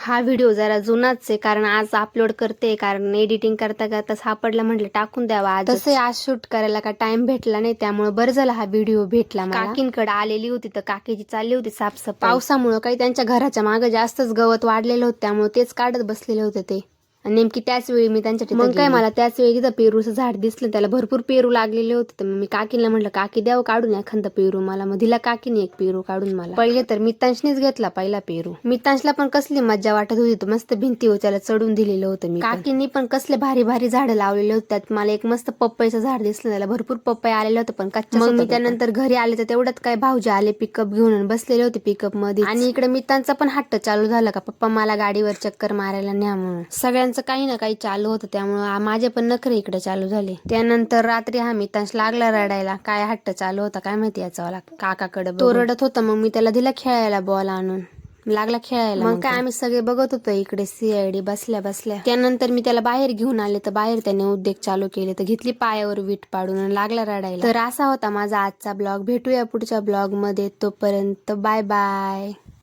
हा व्हिडिओ जरा जुनाच आहे, कारण आज अपलोड करते, कारण एडिटिंग करता करता सापडला, म्हटलं टाकून द्यावा आज. तसे आज शूट करायला का टाइम भेटला नाही, त्यामुळे बरं झालं हा व्हिडिओ भेटला मला. काकींकडे आलेली होती तर काकीची चालली होती साफसफाई. पावसामुळे काही त्यांच्या घराच्या मागे जास्तच गवत वाढलेलं होतं, त्यामुळे तेच काढत बसलेले होते ते. नेमकी त्याच वेळी मी त्यांच्या तिथं काय मला त्याच वेळी तिथं पेरूचं झाड दिसलं, त्याला भरपूर पेरू लागलेले होते. तर मी काकीला म्हटलं, काकी द्यावं काढून एखादा पेरू मला. मग दिला काकीने एक पेरू काढून मला. पहिले तर मितांशनीच घेतला पहिला पेरू. मितांशला पण कसली मज्जा वाटत होती, तर मस्त भिंतीवर त्याला चढून दिलेलं होतं मी. काकींनी पण कसले भारी भारी झाडं लावलेले होते. त्यात मला एक मस्त पपईचं झाड दिसलं, त्याला भरपूर पपई आलेलं होतं, पण कच्चा. मग मी त्यानंतर घरी आले तर तेवढ्यात काय भाऊजी आले पिकअप घेऊन, बसलेले होते पिकअप मध्ये. आणि इकडे मितांचा पण हट्ट चालू झाला का पप्पा मला गाडीवर चक्कर मारायला न्या म्हणून. सगळ्यांचं काही ना काही चालू होतं, त्यामुळे माझे पण नखरे इकडे चालू झाले. त्यानंतर रात्री हा मितांश लागला रडायला. काय हट्ट चालू होता काय माहिती याचा काकाकडे. तो रडत होता, मग मी त्याला दिला खेळायला बॉल आणून, लागला खेळायला. मग काय आम्ही सगळे बघत होतो इकडे CID बसल्या बसल्या. त्यानंतर मी त्याला बाहेर घेऊन आले, तर बाहेर त्याने उद्योग चालू केले, तर घेतली पायावर वीट पाडून आणि लागला रडायला. तर असा होता माझा आजचा ब्लॉग. भेटूया पुढच्या ब्लॉग मध्ये, तोपर्यंत बाय बाय.